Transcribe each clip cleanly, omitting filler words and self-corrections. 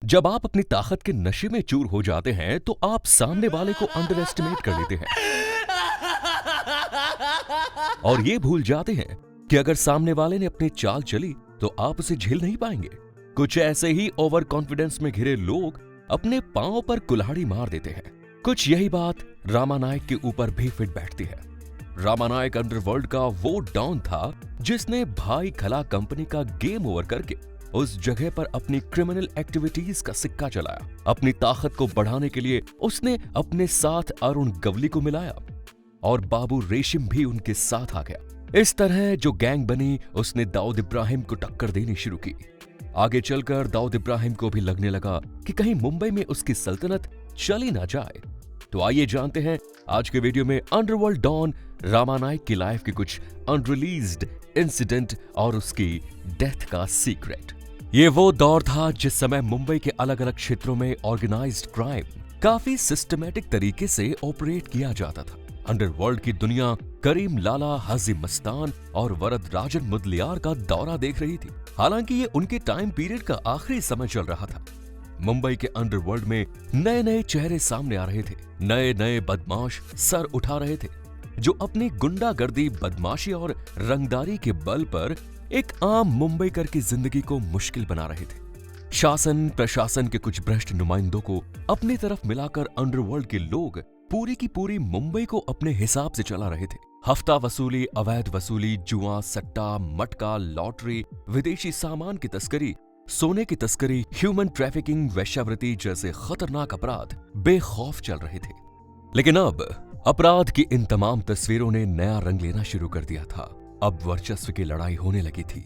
जब आप अपनी ताकत के नशे में चूर हो जाते हैं तो आप सामने वाले को अंडर एस्टिमेट कर लेते हैं और ये भूल जाते हैं कि अगर सामने वाले ने अपनी चाल चली तो आप उसे झेल नहीं पाएंगे। कुछ ऐसे ही ओवर कॉन्फिडेंस में घिरे लोग अपने पांव पर कुल्हाड़ी मार देते हैं। कुछ यही बात रामानायक के ऊपर भी फिट बैठती है। रामानायक अंडरवर्ल्ड का वो डॉन था जिसने भाई खला कंपनी का गेम ओवर करके उस जगह पर अपनी क्रिमिनल एक्टिविटीज का सिक्का चलाया। अपनी ताकत को बढ़ाने के लिए उसने अपने साथ अरुण गवली को मिलाया और बाबू रेशिम भी उनके साथ आ गया। इस तरह जो गैंग बनी उसने दाऊद इब्राहिम को टक्कर देनी शुरू की। आगे चलकर दाऊद इब्राहिम को भी लगने लगा कि कहीं मुंबई में उसकी सल्तनत चली ना जाए। तो आइए जानते हैं आज के वीडियो में अंडरवर्ल्ड डॉन रामानायक की लाइफ के कुछ अनरिलीज्ड इंसिडेंट और उसकी डेथ का सीक्रेट। ये वो दौर था जिस समय मुंबई के अलग अलग क्षेत्रों में ऑर्गेनाइज्ड क्राइम काफी सिस्टमैटिक तरीके से ऑपरेट किया जाता था। अंडरवर्ल्ड की दुनिया करीम लाला, हाजी मस्तान और वरद राजन मुदलियार का दौरा देख रही थी। हालांकि ये उनके टाइम पीरियड का आखिरी समय चल रहा था। मुंबई के अंडरवर्ल्ड में नए नए चेहरे सामने आ रहे थे। नए नए बदमाश सर उठा रहे थे जो अपनी गुंडागर्दी, बदमाशी और रंगदारी के बल पर एक आम मुंबईकर की जिंदगी को मुश्किल बना रहे थे। शासन प्रशासन के कुछ भ्रष्ट नुमाइंदों को अपनी तरफ मिलाकर अंडरवर्ल्ड के लोग पूरी की पूरी मुंबई को अपने हिसाब से चला रहे थे। हफ्ता वसूली, अवैध वसूली, जुआ, सट्टा, मटका, लॉटरी, विदेशी सामान की तस्करी, सोने की तस्करी, ह्यूमन ट्रैफिकिंग, वेश्यावृत्ति जैसे खतरनाक अपराध बेखौफ चल रहे थे। लेकिन अब अपराध की इन तमाम तस्वीरों ने नया रंग लेना शुरू कर दिया था। अब वर्चस्व की लड़ाई होने लगी थी।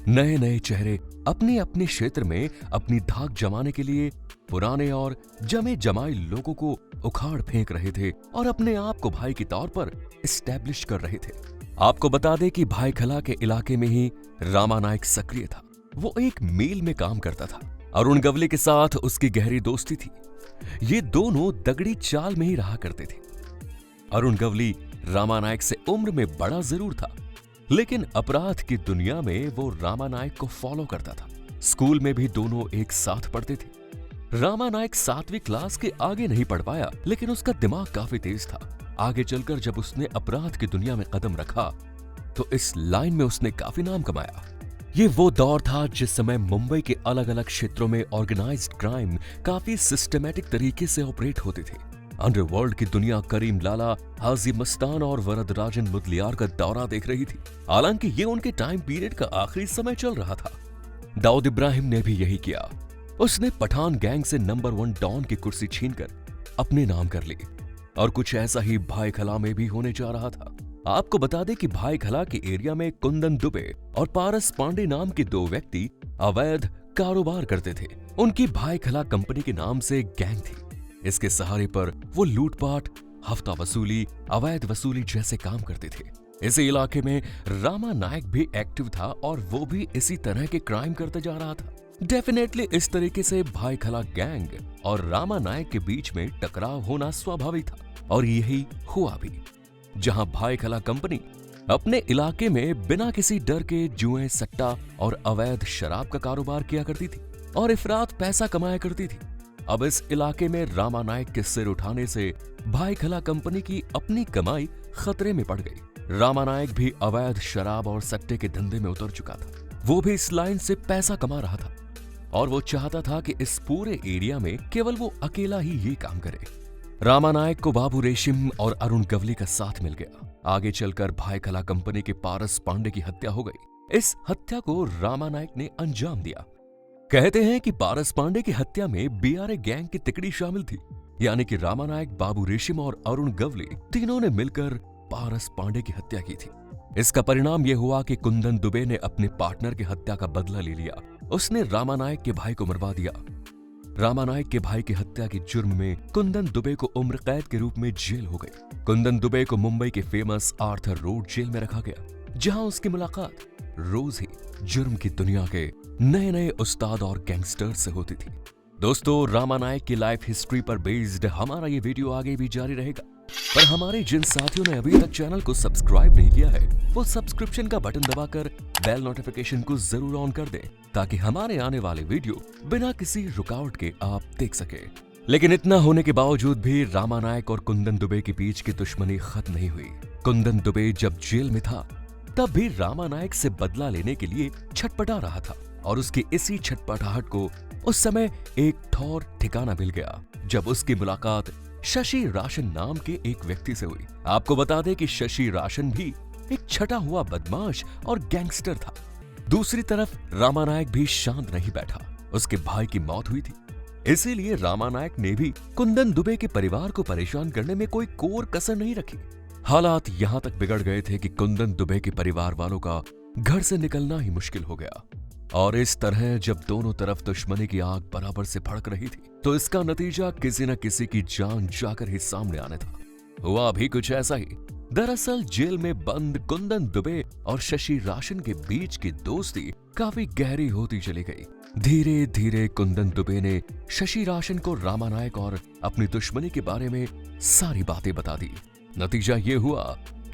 नए नए चेहरे अपने अपने क्षेत्र में अपनी धाक जमाने के लिए पुराने और जमे जमाए लोगों को उखाड़ फेंक रहे थे और अपने आप को भाई के तौर पर एस्टैब्लिश कर रहे थे। आपको बता दें कि भाई खला के इलाके में ही रामानायक सक्रिय था। वो एक मिल में काम करता था। अरुण गवली के साथ उसकी गहरी दोस्ती थी। ये दोनों दगड़ी चाल में ही रहा करते थे। अरुण गवली रामानायक से उम्र में बड़ा जरूर था, लेकिन अपराध की दुनिया में वो रामानायक को फॉलो करता था। स्कूल में भी दोनों एक साथ पढ़ते थे। रामानायक 7वीं क्लास के आगे नहीं पढ़ पाया, लेकिन उसका दिमाग काफी तेज था। आगे चलकर जब उसने अपराध की दुनिया में कदम रखा तो इस लाइन में उसने काफी नाम कमाया। ये वो दौर था जिस समय मुंबई के अलग अलग क्षेत्रों में ऑर्गेनाइज्ड क्राइम काफी सिस्टमैटिक तरीके से ऑपरेट होते थे। अंडरवर्ल्ड की दुनिया करीम लाला, हाजी मस्तान और वरद राजन मुदलियार का दौरा देख रही थी। हालांकि ये उनके टाइम पीरियड का आखिरी समय चल रहा था। दाऊद इब्राहिम ने भी यही किया। उसने पठान गैंग से नंबर 1 डॉन की कुर्सी छीनकर अपने नाम कर ली और कुछ ऐसा ही भाई खला में भी होने जा रहा था। आपको बता दें कि भाई खला के एरिया में कुंदन दुबे और पारस पांडे नाम के 2 व्यक्ति अवैध कारोबार करते थे। उनकी भाई खला कंपनी के नाम से गैंग थी। इसके सहारे पर वो लूटपाट, हफ्ता वसूली, अवैध वसूली जैसे काम करते थे। इसी इलाके में रामानायक भी एक्टिव था और वो भी इसी तरह के क्राइम करते जा रहा था। डेफिनेटली इस तरीके से भाई खला गैंग और रामानायक के बीच में टकराव होना स्वाभाविक था और यही हुआ भी। जहां भाई खला कंपनी अपने इलाके में बिना किसी डर के जुए, सट्टा और अवैध शराब का कारोबार किया करती थी और इफरात पैसा कमाया करती थी। अब इस इलाके में रामानायक के सिर उठाने से भाई खला कंपनी की अपनी कमाई खतरे में पड़ गई। रामानायक भी अवैध शराब और सट्टे के धंधे में उतर चुका था। वो भी इस लाइन से पैसा कमा रहा था और वो चाहता था कि इस पूरे एरिया में केवल वो अकेला ही ये काम करे। रामानायक को बाबू रेशिम और अरुण गवली का साथ मिल गया। आगे चलकर भाई खला कंपनी के पारस पांडे की हत्या हो गई। इस हत्या को रामानायक ने अंजाम दिया। कहते हैं कि पारस पांडे की हत्या में बीआरए गैंग की तिकड़ी शामिल थी, यानी कि रामानायक, बाबू रेशिम और अरुण गवली तीनों ने मिलकर पारस पांडे की हत्या की थी। इसका परिणाम यह हुआ कि कुंदन दुबे ने अपने पार्टनर की हत्या का बदला ले लिया। उसने रामानायक के भाई को मरवा दिया। रामानायक के भाई की हत्या के जुर्म में कुंदन दुबे को उम्र कैद के रूप में जेल हो गई। कुंदन दुबे को मुंबई के फेमस आर्थर रोड जेल में रखा गया, जहां उसकी मुलाकात रोज ही जुर्म की दुनिया के नए नए उस्ताद और गैंगस्टर से होती थी। दोस्तों, रामानायक की लाइफ हिस्ट्री पर बेस्ड हमारा ये वीडियो आगे भी जारी रहेगा। पर हमारे जिन साथियों ने अभी तक चैनल को सब्सक्राइब नहीं किया है, वो सब्सक्रिप्शन का बटन दबाकर बेल नोटिफिकेशन को जरूर ऑन कर दें, ताकि हमारे आने वाले वीडियो बिना किसी रुकावट के आप देख सके। लेकिन इतना होने के बावजूद भी रामा नायक और कुंदन दुबे के बीच की दुश्मनी खत्म नहीं हुई। कुंदन दुबे जब जेल में था, तब भी रामा नायक से बदला लेने के लिए छटपटा रहा था, और उसकी इसी छटपटाहट को उस समय एक ठौर ठिकाना मिल गया जब उसकी मुलाकात शशि राशन नाम के एक व्यक्ति से हुई। आपको बता दें कि शशि राशन भी एक छटा हुआ बदमाश और गैंगस्टर था। दूसरी तरफ रामा नायक भी शांत नहीं बैठा। उसके भाई की मौत हुई थी, इसीलिए रामा नायक ने भी कुंदन दुबे के परिवार को परेशान करने में कोई कोर कसर नहीं रखी। हालात यहां तक बिगड़ गए थे कि कुंदन दुबे के परिवार वालों का घर से निकलना ही मुश्किल हो गया। और इस तरह जब दोनों तरफ दुश्मनी की आग बराबर से भड़क रही थी, तो इसका नतीजा किसी न किसी की जान जाकर ही सामने आने था। हुआ भी कुछ ऐसा ही। दरअसल जेल में बंद कुंदन दुबे और शशि राशन के बीच की दोस्ती काफी गहरी होती चली गई। धीरे धीरे कुंदन दुबे ने शशि राशन को रामा नायक और अपनी दुश्मनी के बारे में सारी बातें बता दी। नतीजा ये हुआ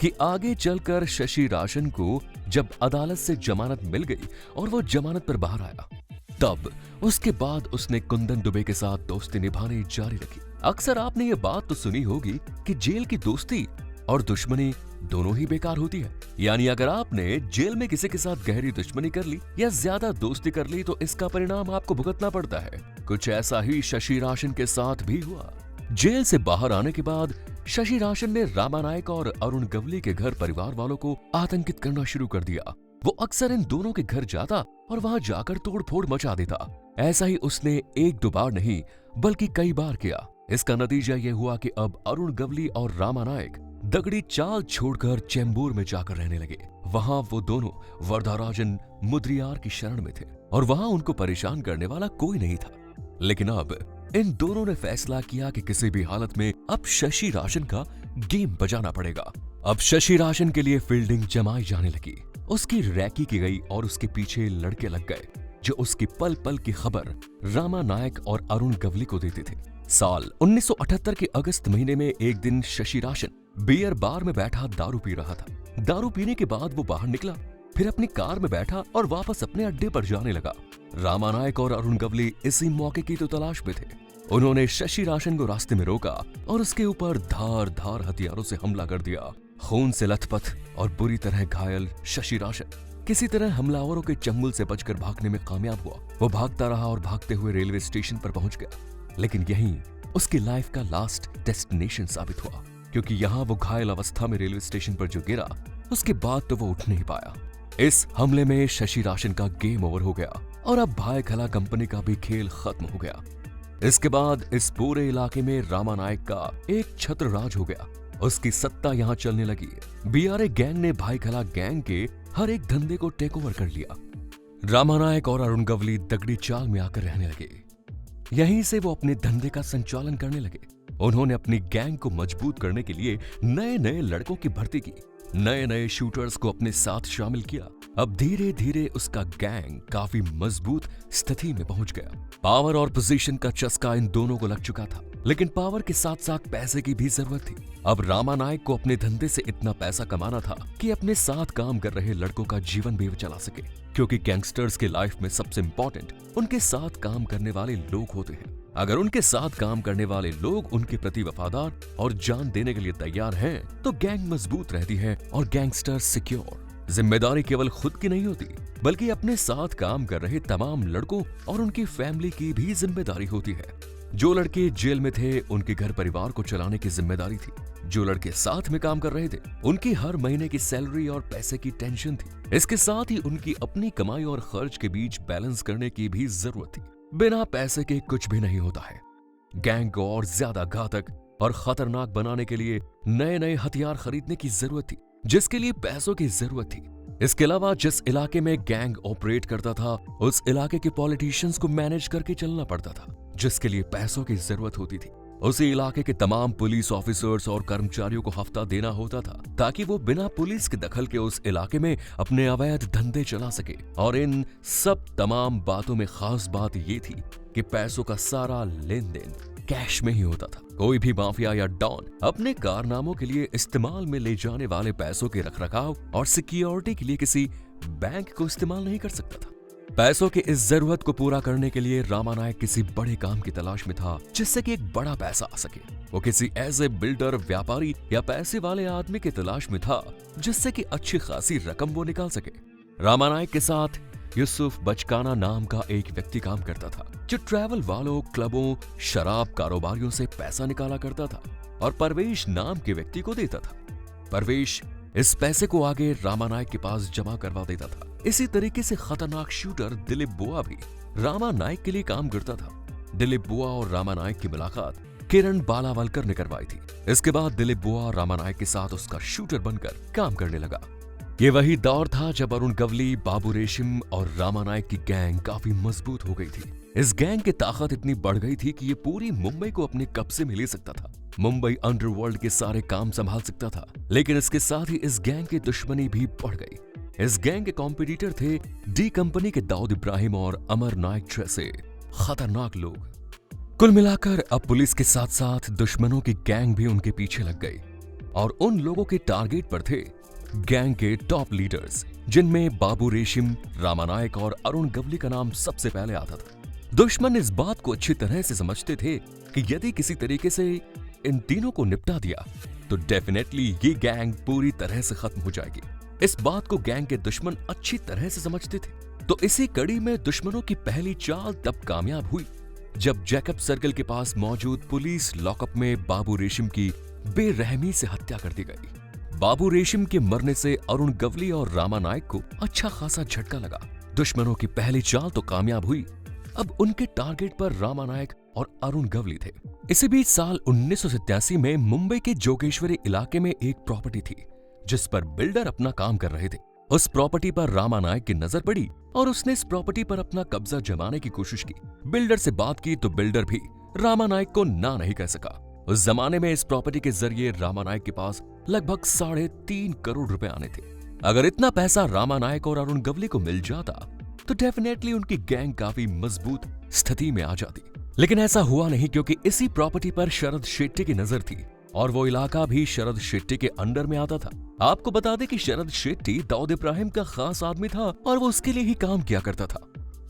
कि आगे चलकर शशि राशन को जब अदालत से जमानत मिल गई और वो जमानत पर बाहर आया, तब उसके बाद उसने कुंदन दुबे के साथ दोस्ती निभानी जारी रखी। अक्सर आपने ये बात तो सुनी होगी कि जेल की दोस्ती और दुश्मनी दोनों ही बेकार होती है। यानी अगर आपने जेल में किसी के साथ गहरी दुश्मनी कर ली या ज्यादा दोस्ती कर ली, तो इसका परिणाम आपको भुगतना पड़ता है। कुछ ऐसा ही शशि राशन के साथ भी हुआ। जेल से बाहर आने के बाद शशि राशन ने रामा नायक और अरुण गवली के घर परिवार वालों को आतंकित करना शुरू कर दिया। वो अक्सर इन दोनों के घर जाता और वहां जाकर तोड़फोड़ मचा देता। ऐसा ही उसने एक दो बार नहीं बल्कि कई बार किया। इसका नतीजा ये हुआ कि अब अरुण गवली और रामा नायक दगड़ी चाल छोड़कर चेंबूर में जाकर रहने लगे। वहां वो दोनों वरदाराजन मुद्रियार की शरण में थे और वहां उनको परेशान करने वाला कोई नहीं था। लेकिन अब इन दोनों ने फैसला किया कि किसी भी हालत में अब शशि राशन का गेम बजाना पड़ेगा। अब शशि राशन के लिए फील्डिंग जमाई जाने लगी। उसकी रैकी की गई और उसके पीछे लड़के लग गए जो उसकी पल पल की खबर रामा नायक और अरुण गवली को देते थे। साल 1978 के अगस्त महीने में एक दिन शशि राशन बियर बार में बैठा दारू पी रहा था। दारू पीने के बाद वो बाहर निकला, फिर अपनी कार में बैठा और वापस अपने अड्डे पर जाने लगा। रामा नायक और अरुण गवली इसी मौके की तो तलाश में थे। उन्होंने शशि राशन को रास्ते में रोका और उसके ऊपर धार धार हथियारों से हमला कर दिया। खून से लथपथ और बुरी तरह घायल शशि राशन किसी तरह हमलावरों के चंगुल से बचकर भागने में कामयाब हुआ। वो भागता रहा और भागते हुए रेलवे स्टेशन पर पहुंच गया, लेकिन यहीं उसकी लाइफ का लास्ट डेस्टिनेशन साबित हुआ, क्योंकि यहाँ वो घायल अवस्था में रेलवे स्टेशन पर जो गिरा, उसके बाद तो वो उठ नहीं पाया। इस हमले में शशि राशन का गेम ओवर हो गया और अब भाई खला कंपनी का भी खेल खत्म हो गया। इसके बाद इस पूरे इलाके में रामा नायक का एक छत्र राज हो गया। उसकी सत्ता यहाँ चलने लगी। बीआरए गैंग ने भाई खला गैंग के हर एक धंधे को टेक ओवर कर लिया। रामा नायक और अरुण गवली दगड़ी चाल में आकर रहने लगे। यहीं से वो अपने धंधे का संचालन करने लगे। उन्होंने अपनी गैंग को मजबूत करने के लिए नए नए लड़कों की भर्ती की, नए नए शूटर्स को अपने साथ शामिल किया। अब धीरे धीरे उसका गैंग काफी मजबूत स्थिति में पहुंच गया। पावर और पोजीशन का चस्का इन दोनों को लग चुका था, लेकिन पावर के साथ साथ पैसे की भी जरूरत थी। अब रामा नायक को अपने धंधे से इतना पैसा कमाना था कि अपने साथ काम कर रहे लड़कों का जीवन भी चला सके, क्योंकि गैंगस्टर्स के लाइफ में सबसे इंपॉर्टेंट उनके साथ काम करने वाले लोग होते हैं। अगर उनके साथ काम करने वाले लोग उनके प्रति वफादार और जान देने के लिए तैयार हैं, तो गैंग मजबूत रहती है और गैंगस्टर सिक्योर। जिम्मेदारी केवल खुद की नहीं होती, बल्कि अपने साथ काम कर रहे तमाम लड़कों और उनकी फैमिली की भी जिम्मेदारी होती है। जो लड़के जेल में थे, उनके घर परिवार को चलाने की जिम्मेदारी थी। जो लड़के साथ में काम कर रहे थे, उनकी हर महीने की सैलरी और पैसे की टेंशन थी। इसके साथ ही उनकी अपनी कमाई और खर्च के बीच बैलेंस करने की भी जरूरत थी। बिना पैसे के कुछ भी नहीं होता है। गैंग को और ज्यादा घातक और खतरनाक बनाने के लिए नए नए हथियार खरीदने की जरूरत थी, जिसके लिए पैसों की जरूरत थी। इसके अलावा जिस इलाके में गैंग ऑपरेट करता था, उस इलाके के पॉलिटिशियंस को मैनेज करके चलना पड़ता था, जिसके लिए पैसों की जरूरत होती थी। उसी इलाके के तमाम पुलिस ऑफिसर्स और कर्मचारियों को हफ्ता देना होता था, ताकि वो बिना पुलिस के दखल के उस इलाके में अपने अवैध धंधे चला सके। और इन सब तमाम बातों में खास बात ये थी कि पैसों का सारा लेन देन कैश में ही होता था। कोई भी माफिया या डॉन अपने कारनामों के लिए इस्तेमाल में ले जाने वाले पैसों के रखरखाव और सिक्योरिटी के लिए किसी बैंक को इस्तेमाल नहीं कर सकता था। पैसों की इस जरूरत को पूरा करने के लिए रामानायक किसी बड़े काम की तलाश में था जिससे कि एक बड़ा पैसा आ सके। वो किसी ऐसे बिल्डर, व्यापारी या पैसे वाले आदमी की तलाश में था जिससे कि अच्छी खासी रकम वो निकाल सके। रामानायक के साथ यूसुफ बचकाना नाम का एक व्यक्ति काम करता था जो ट्रैवल वालों, क्लबों, शराब कारोबारियों से पैसा निकाला करता था और परवेश नाम के व्यक्ति को देता था। परवेश इस पैसे को आगे रामानायक के पास जमा करवा देता था। इसी तरीके से खतरनाक शूटर दिलीप बुआ भी रामानायक के लिए काम करता था। दिलीप बुआ और रामानायक की मुलाकात किरण बालावलकर ने करवाई थी। इसके बाद दिलीप बुआ रामानायक के साथ उसका शूटर बनकर काम करने लगा। ये वही दौर था जब अरुण गवली, बाबू रेशम और रामानायक की गैंग काफी मजबूत हो गई थी। इस गैंग की ताकत इतनी बढ़ गई थी कि ये पूरी मुंबई को अपने कब्जे में ले सकता था। मुंबई अंडरवर्ल्ड के सारे काम संभाल सकता था। लेकिन इसके साथ ही इस गैंग की दुश्मनी भी बढ़ गई। इस गैंग के कॉम्पिटिटर थे डी कंपनी के दाऊद इब्राहिम और अमर नायक जैसे खतरनाक लोग। कुल मिलाकर अब पुलिस के साथ साथ दुश्मनों की गैंग भी उनके पीछे लग गई और उन लोगों के टारगेट पर थे गैंग के टॉप लीडर्स, जिनमें बाबू रेशम, रामानायक और अरुण गवली का नाम सबसे पहले आता था। दुश्मन इस बात को अच्छी तरह से समझते थे कि यदि किसी तरीके से इन तीनों को निपटा दिया तो डेफिनेटली ये गैंग पूरी तरह से खत्म हो जाएगी। इस बात को गैंग के दुश्मन अच्छी तरह से समझते थे। तो इसी कड़ी में दुश्मनों की पहली चाल तब कामयाब हुई जब जैकब सर्कल के पास मौजूद पुलिस लॉकअप में बाबू रेशम की बेरहमी से हत्या कर दी गई। बाबू रेशम के मरने से अरुण गवली और रामानायक को अच्छा खासा झटका लगा। दुश्मनों की पहली चाल तो कामयाब हुई। अब उनके टारगेट पर रामानायक और अरुण गवली थे। इसी बीच साल 1987 में मुंबई के जोगेश्वरी इलाके में एक प्रॉपर्टी थी जिस पर बिल्डर अपना काम कर रहे थे। उस प्रॉपर्टी पर रामानायक की नजर पड़ी और उसने इस प्रॉपर्टी पर अपना कब्जा जमाने की कोशिश की। बिल्डर से बात की तो बिल्डर भी रामानायक को ना नहीं कह सका। उस जमाने में इस प्रॉपर्टी के जरिए रामानायक के पास लगभग 3.5 करोड़ रुपए आने थे। अगर इतना पैसा रामानायक और अरुण गवली को मिल जाता तो डेफिनेटली उनकी गैंग काफी मजबूत स्थिति में आ जाती। लेकिन ऐसा हुआ नहीं, क्योंकि इसी प्रॉपर्टी पर शरद शेट्टी की नजर थी और वो इलाका भी शरद शेट्टी के अंडर में आता था। आपको बता दें कि शरद शेट्टी दाऊद इब्राहिम का खास आदमी था और वो उसके लिए ही काम किया करता था।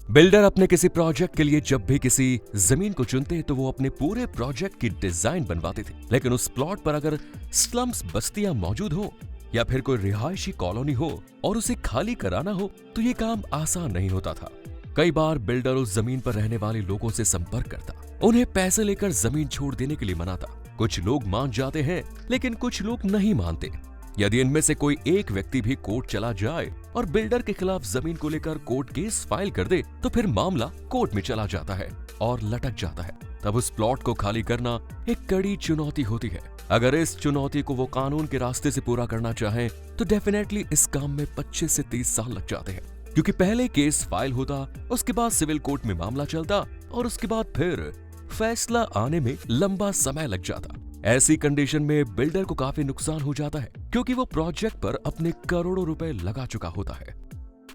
बिल्डर अपने किसी प्रोजेक्ट के लिए जब भी किसी जमीन को चुनते तो वो अपने पूरे प्रोजेक्ट की डिजाइन बनवाते थे। लेकिन उस प्लॉट पर अगर स्लम्स बस्तियां मौजूद हो या फिर कोई रिहायशी कॉलोनी हो और उसे खाली कराना हो तो ये काम आसान नहीं होता था। कई बार बिल्डर उस जमीन पर रहने वाले लोगों से संपर्क करता, उन्हें पैसे लेकर जमीन छोड़ देने के लिए मनाता। कुछ लोग मान जाते हैं लेकिन कुछ लोग नहीं मानते। यदि इनमें से कोई एक व्यक्ति भी कोर्ट चला जाए और बिल्डर के खिलाफ जमीन को लेकर कोर्ट केस फाइल कर दे तो फिर मामला कोर्ट में चला जाता है और लटक जाता है। तब उस प्लॉट को खाली करना एक कड़ी चुनौती होती है। अगर इस चुनौती को वो कानून के रास्ते से पूरा करना चाहें तो डेफिनेटली इस काम में 25 से 30 साल लग जाते हैं, क्योंकि पहले केस फाइल होता, उसके बाद सिविल कोर्ट में मामला चलता और उसके बाद फिर फैसला आने में लंबा समय लग जाता। ऐसी कंडीशन में बिल्डर को काफी नुकसान हो जाता है, क्योंकि वो प्रोजेक्ट पर अपने करोड़ों रुपए लगा चुका होता है।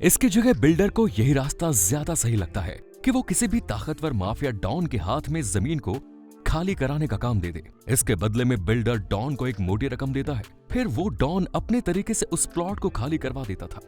इसकी जगह बिल्डर को यही रास्ता ज्यादा सही लगता है कि वो किसी भी ताकतवर माफिया डॉन के हाथ में जमीन को खाली कराने का काम दे दे। इसके बदले में बिल्डर डॉन को एक मोटी रकम देता है, फिर वो डॉन अपने तरीके से उस प्लॉट को खाली करवा देता था।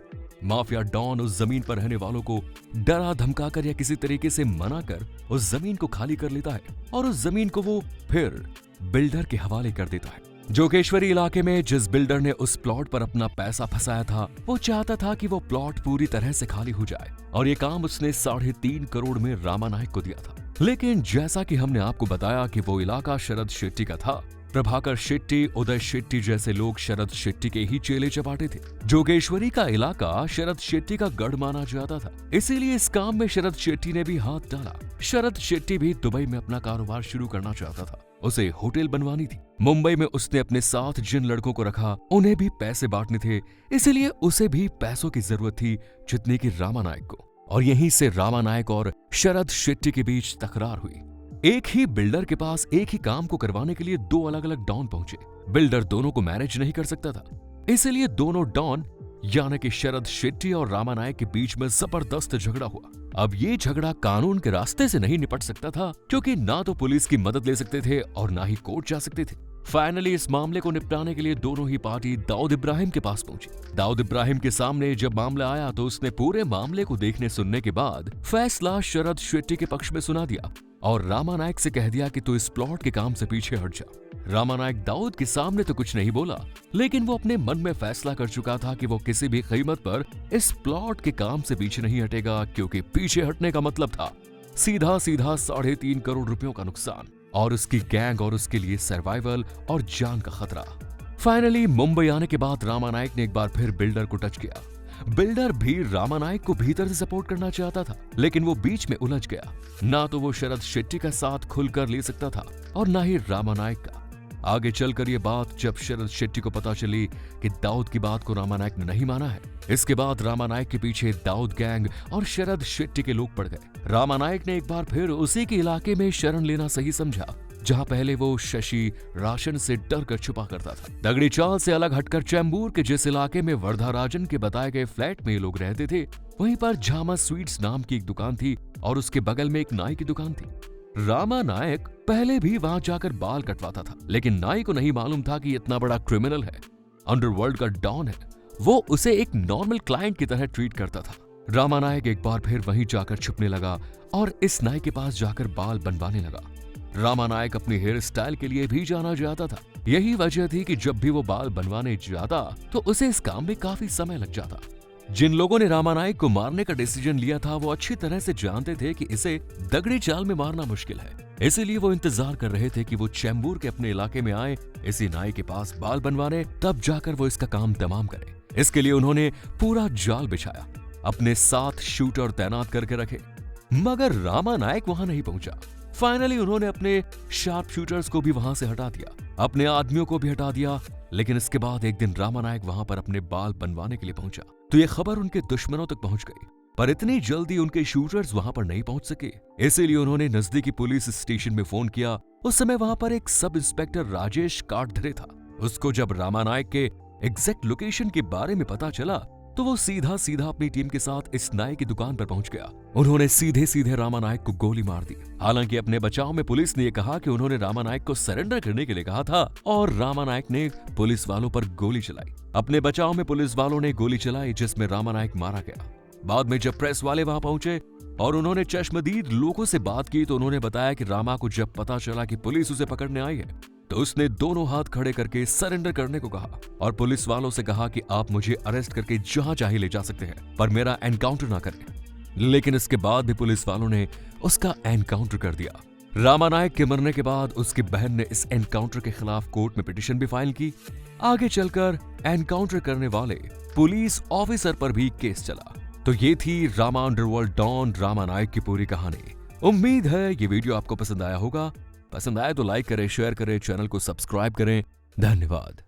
माफिया डॉन उस जमीन पर रहने वालों को डरा धमकाकर या किसी तरीके से मना कर उस जमीन को खाली कर लेता है और उस जमीन को वो फिर बिल्डर के हवाले कर देता है। जोगेश्वरी इलाके में जिस बिल्डर ने उस प्लॉट पर अपना पैसा फंसाया था वो चाहता था कि वो प्लॉट पूरी तरह से खाली हो जाए और ये काम उसने 3.5 करोड़ में रामानायक को दिया था। लेकिन जैसा कि हमने आपको बताया कि वो इलाका शरद शेट्टी का था। प्रभाकर शेट्टी, उदय शेट्टी जैसे लोग शरद शेट्टी के ही चेले चपाटे थे। जोगेश्वरी का इलाका शरद शेट्टी का गढ़ माना जाता था, इसीलिए इस काम में शरद शेट्टी ने भी हाथ डाला। शरद शेट्टी भी दुबई में अपना कारोबार शुरू करना चाहता था। उसे होटल बनवानी थी। मुंबई में उसने अपने साथ जिन लड़कों को रखा उन्हें भी पैसे बांटने थे, इसीलिए उसे भी पैसों की जरूरत थी जितनी की रामानायक को। और यहीं से रामानायक और शरद शेट्टी के बीच तकरार हुई। एक ही बिल्डर के पास एक ही काम को करवाने के लिए 2 अलग अलग डॉन पहुंचे। बिल्डर दोनों को मैनेज नहीं कर सकता था, इसलिए दोनों डॉन यानी कि शरद शेट्टी और रामानायक के बीच में जबरदस्त झगड़ा हुआ। अब ये झगड़ा कानून के रास्ते से नहीं निपट सकता था, क्योंकि ना तो पुलिस की मदद ले सकते थे और ना ही कोर्ट जा सकते थे। फाइनली इस मामले को निपटाने के लिए दोनों ही पार्टी दाऊद इब्राहिम के पास पहुंची। दाऊद इब्राहिम के सामने जब मामला आया तो उसने पूरे मामले को देखने सुनने के बाद फैसला शरद शेट्टी के पक्ष में सुना दिया और रामा नायक से कह दिया कि तू इस प्लॉट के काम से पीछे हट जा। रामा नायक दाऊद के सामने तो कुछ नहीं बोला, लेकिन वो अपने मन में फैसला कर चुका था कि वो किसी भी कीमत पर इस प्लॉट के काम से पीछे नहीं हटेगा, क्योंकि पीछे हटने का मतलब था सीधा सीधा 3.5 करोड़ रुपयों का नुकसान और उसकी गैंग और उसके लिए सर्वाइवल और जान का खतरा। फाइनली मुंबई आने के बाद रामा नायक ने एक बार फिर बिल्डर को टच किया। बिल्डर भी रामा नायक को भीतर से सपोर्ट करना चाहता था, लेकिन वो बीच में उलझ गया। ना तो वो शरद शेट्टी का साथ खुलकर ले सकता था और ना ही रामा नायक का। आगे चलकर ये बात जब शरद शेट्टी को पता चली कि दाऊद की बात को रामा नायक ने नहीं माना है, इसके बाद रामा नायक के पीछे दाऊद गैंग और शरद शेट्टी के लोग पड़ गए। रामा नायक ने एक बार फिर उसी के इलाके में शरण लेना सही समझा, जहां पहले वो शशि राशन से डर कर छुपा करता था। तगड़ी चाल से अलग हटकर चैम्बूर के जिस इलाके में वर्धा राजन के बताए गए फ्लैट में ये लोग रहते थे, वहीं पर झामा स्वीट्स नाम की एक दुकान थी और उसके बगल में एक नाई की दुकान थी। रामा नायक पहले भी वहां जाकर बाल कटवाता था, लेकिन नाई को नहीं मालूम था कि इतना बड़ा क्रिमिनल है, अंडरवर्ल्ड का डॉन है। वो उसे एक नॉर्मल क्लाइंट की तरह ट्रीट करता था। रामा नायक एक बार फिर वहीं जाकर छुपने लगा और इस नाई के पास जाकर बाल बनवाने लगा। रामा नायक अपनी हेयर स्टाइल के लिए भी जाना जाता था। यही वजह थी कि जब भी वो बाल बनवाने जाता तो उसे इस काम में काफी समय लग जाता। जिन लोगों ने रामा नायक को मारने का डिसीजन लिया था, वो अच्छी तरह से जानते थे कि इसे दगड़ी चाल में मारना मुश्किल है, इसीलिए वो इंतजार कर रहे थे कि वो चैम्बूर के अपने इलाके में आए इसी नाई के पास बाल बनवाने, तब जाकर वो इसका काम तमाम करे। इसके लिए उन्होंने पूरा जाल बिछाया, अपने 7 शूटर तैनात करके रखे, मगर रामा नायक वहां नहीं पहुंचा। फाइनली उन्होंने अपने शार्प शूटर्स को भी वहां से हटा दिया, अपने आदमियों को भी हटा दिया, लेकिन इसके बाद एक दिन रामा नायक वहां पर अपने बाल बनवाने के लिए पहुंचा तो ये खबर उनके दुश्मनों तक पहुंच गई, पर इतनी जल्दी उनके शूटर्स वहां पर नहीं पहुंच सके। इसीलिए उन्होंने नजदीकी पुलिस स्टेशन में फोन किया। उस समय वहां पर एक सब इंस्पेक्टर राजेश काटधरे था। उसको जब रामा नायक के एग्जैक्ट लोकेशन के बारे में पता चला तो वो सीधा सीधा अपनी टीम के साथ इस नाई की दुकान पर पहुंच गया। उन्होंने सीधे सीधे रामा नायक को गोली मार दी। हालांकि अपने बचाव में पुलिस ने यह कहा कि उन्होंने रामा नायक को सरेंडर करने के लिए कहा था और रामा नायक ने पुलिस वालों पर गोली चलाई। अपने बचाव में पुलिस वालों ने गोली चलाई, जिसमें रामा नायक मारा गया। बाद में जब प्रेस वाले वहां पहुंचे और उन्होंने चश्मदीद लोगों से बात की तो उन्होंने बताया कि रामा को जब पता चला कि पुलिस उसे पकड़ने आई है तो उसने दोनों हाथ खड़े करके सरेंडर करने को कहा और पुलिस वालों से कहा कि आप मुझे अरेस्ट करके जहां चाहे ले जा सकते हैं, पर मेरा एनकाउंटर ना करें। लेकिन इसके बाद भी पुलिस वालों ने उसका एनकाउंटर कर दिया। रामा नायक के मरने के बाद उसकी बहन ने इस एनकाउंटर के खिलाफ कोर्ट में पिटीशन भी फाइल की। आगे चलकर एनकाउंटर करने वाले पुलिस ऑफिसर पर भी केस चला। तो ये थी रामा अंडरवर्ल्ड डॉन रामा नायक की पूरी कहानी। उम्मीद है ये वीडियो आपको पसंद आया होगा। पसंद आए तो लाइक करें, शेयर करें, चैनल को सब्सक्राइब करें। धन्यवाद।